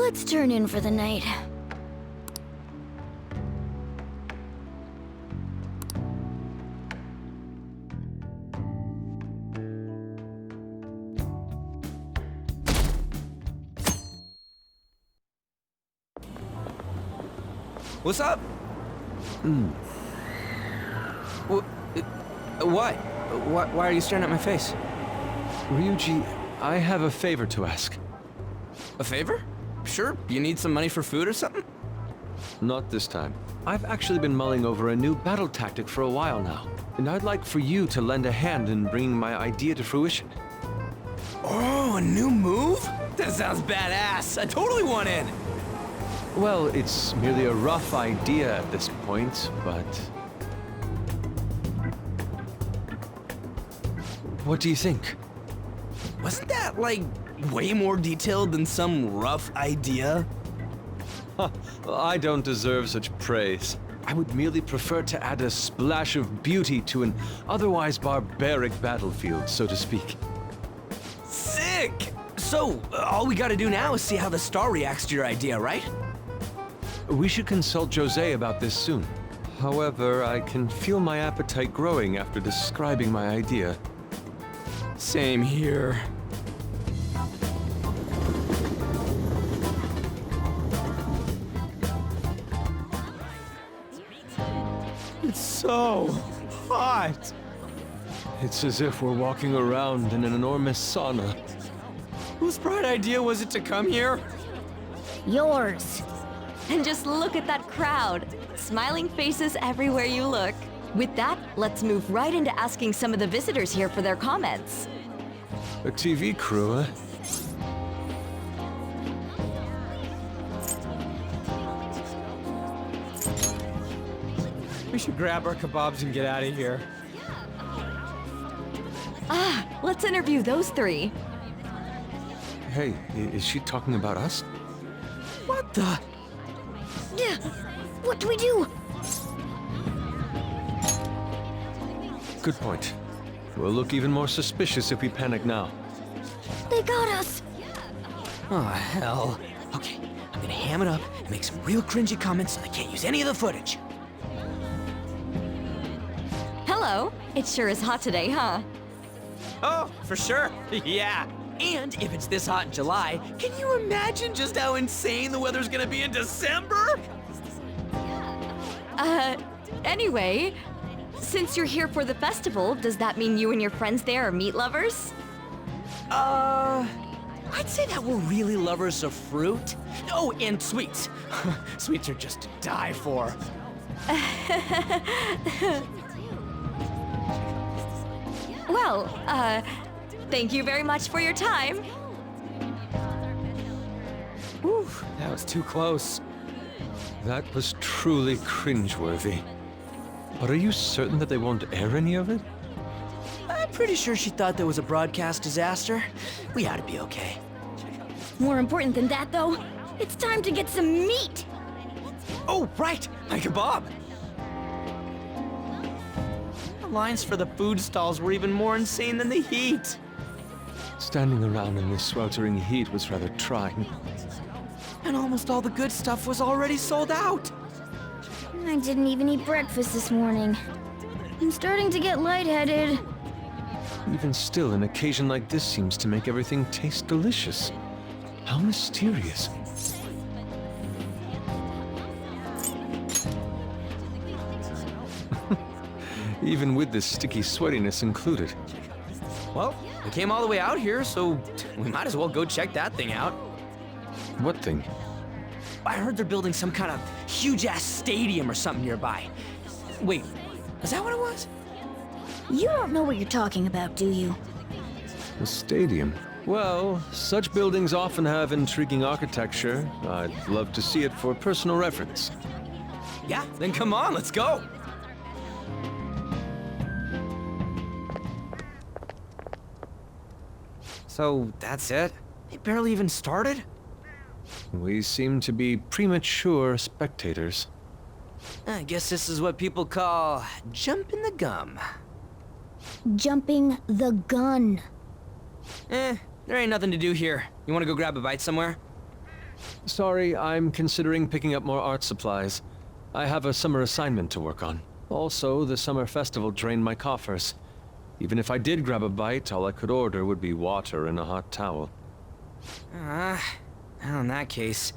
Let's turn in for the night. What's up? What? Why are you staring at my face? Ryuji, I have a favor to ask. A favor? Sure, you need some money for food or something? Not this time. I've actually been mulling over a new battle tactic for a while now, and I'd like for you to lend a hand in bringing my idea to fruition. Oh, a new move? That sounds badass. I totally want in. Well, it's merely a rough idea at this point, but... What do you think? Wasn't that, like, way more detailed than some rough idea? Well, I don't deserve such praise. I would merely prefer to add a splash of beauty to an otherwise barbaric battlefield, so to speak. Sick! So, all we gotta do now is see how the star reacts to your idea, right? We should consult Jose about this soon. However, I can feel my appetite growing after describing my idea. Same here. It's so hot. It's as if we're walking around in an enormous sauna. Whose bright idea was it to come here? Yours. And just look at that crowd. Smiling faces everywhere you look. With that, let's move right into asking some of the visitors here for their comments. A TV crew, eh? We should grab our kebabs and get out of here. Let's interview those three. Hey, is she talking about us? What the? Yeah. What do we do? Good point. We'll look even more suspicious if we panic now. They got us. Oh, hell. Okay, I'm gonna ham it up and make some real cringy comments so they can't use any of the footage. Hello. It sure is hot today, huh? Oh, for sure. Yeah. And if it's this hot in July, can you imagine just how insane the weather's gonna be in December? Anyway, since you're here for the festival, does that mean you and your friends there are meat lovers? I'd say that we're really lovers of fruit. Oh, and sweets. Sweets are just to die for. Well, thank you very much for your time. Whew, that was too close. That was truly cringeworthy. But are you certain that they won't air any of it? I'm pretty sure she thought there was a broadcast disaster. We ought to be okay. More important than that, though, it's time to get some meat. Oh, right, my kebab. The lines for the food stalls were even more insane than the heat. Standing around in this sweltering heat was rather trying. And almost all the good stuff was already sold out. I didn't even eat breakfast this morning. I'm starting to get lightheaded. Even still, an occasion like this seems to make everything taste delicious. How mysterious. Even with this sticky sweatiness included. Well, we came all the way out here, so we might as well go check that thing out. What thing? I heard they're building some kind of huge-ass stadium or something nearby. Wait, is that what it was? You don't know what you're talking about, do you? A stadium. Well, such buildings often have intriguing architecture. I'd love to see it for personal reference. Yeah, then come on, let's go. So, that's it? They barely even started? We seem to be premature spectators. I guess this is what people call jumping the gum. Jumping the gun. There ain't nothing to do here. You wanna go grab a bite somewhere? Sorry, I'm considering picking up more art supplies. I have a summer assignment to work on. Also, the summer festival drained my coffers. Even if I did grab a bite, all I could order would be water and a hot towel. Well, in that case,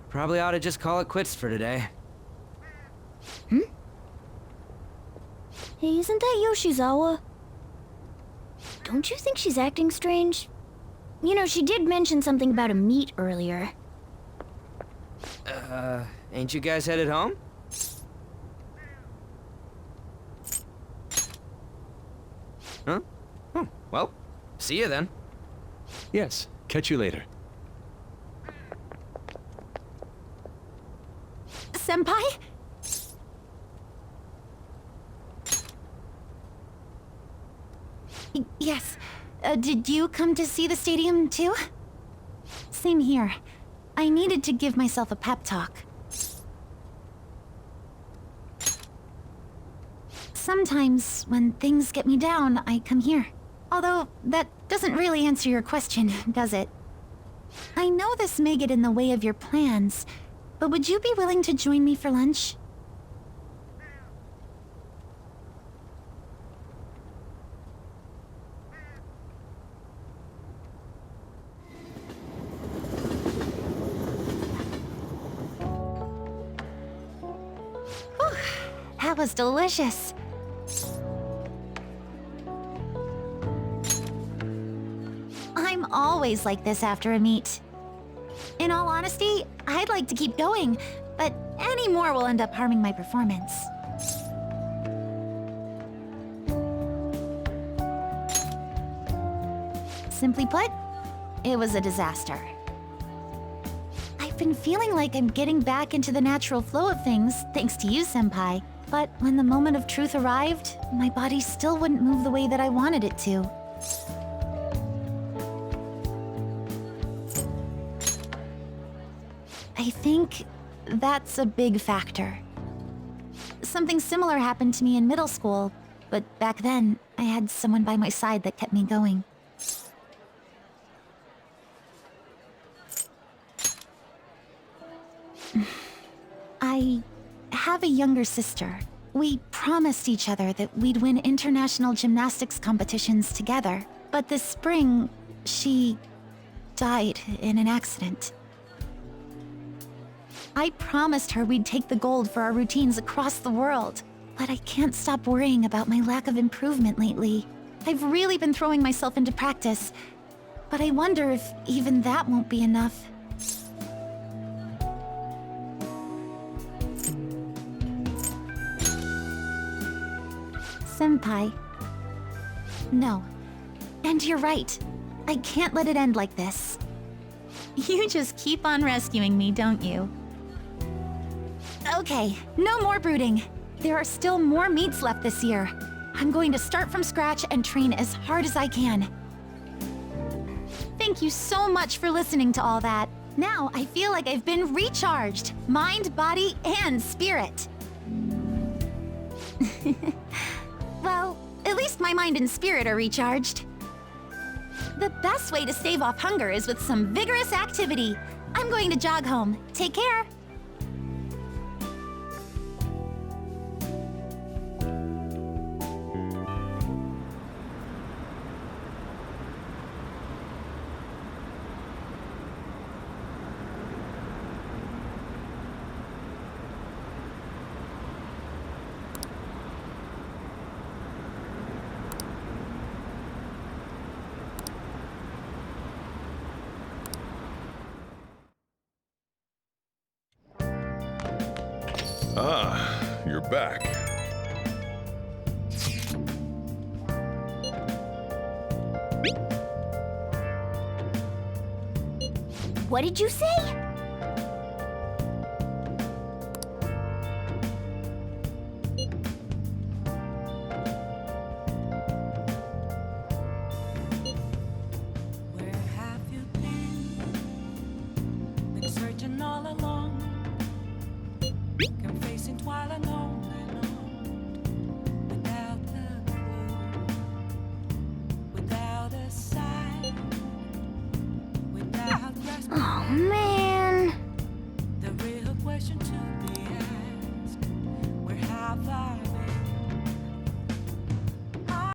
probably ought to just call it quits for today. Hey, isn't that Yoshizawa? Don't you think she's acting strange? You know, she did mention something about a meet earlier. Ain't you guys headed home? Huh? Oh, well, see you then. Yes, catch you later. Senpai? Yes. Did you come to see the stadium, too? Same here. I needed to give myself a pep talk. Sometimes, when things get me down, I come here. Although, that doesn't really answer your question, does it? I know this may get in the way of your plans, but would you be willing to join me for lunch? That was delicious. I'm always like this after a meet. In all honesty, I'd like to keep going, but any more will end up harming my performance. Simply put, it was a disaster. I've been feeling like I'm getting back into the natural flow of things, thanks to you, Senpai. But when the moment of truth arrived, my body still wouldn't move the way that I wanted it to. I think that's a big factor. Something similar happened to me in middle school, but back then, I had someone by my side that kept me going. I have a younger sister. We promised each other that we'd win international gymnastics competitions together. But this spring, she died in an accident. I promised her we'd take the gold for our routines across the world. But I can't stop worrying about my lack of improvement lately. I've really been throwing myself into practice. But I wonder if even that won't be enough. Senpai. No. And you're right. I can't let it end like this. You just keep on rescuing me, don't you? Okay, no more brooding. There are still more meets left this year. I'm going to start from scratch and train as hard as I can. Thank you so much for listening to all that. Now I feel like I've been recharged. Mind, body, and spirit. Well, at least my mind and spirit are recharged. The best way to stave off hunger is with some vigorous activity. I'm going to jog home. Take care. Ah, you're back. What did you say? Where have you been? Been searching all along, confessing while alone and on, without a clue, without a sign, without response. Oh, man. passion to be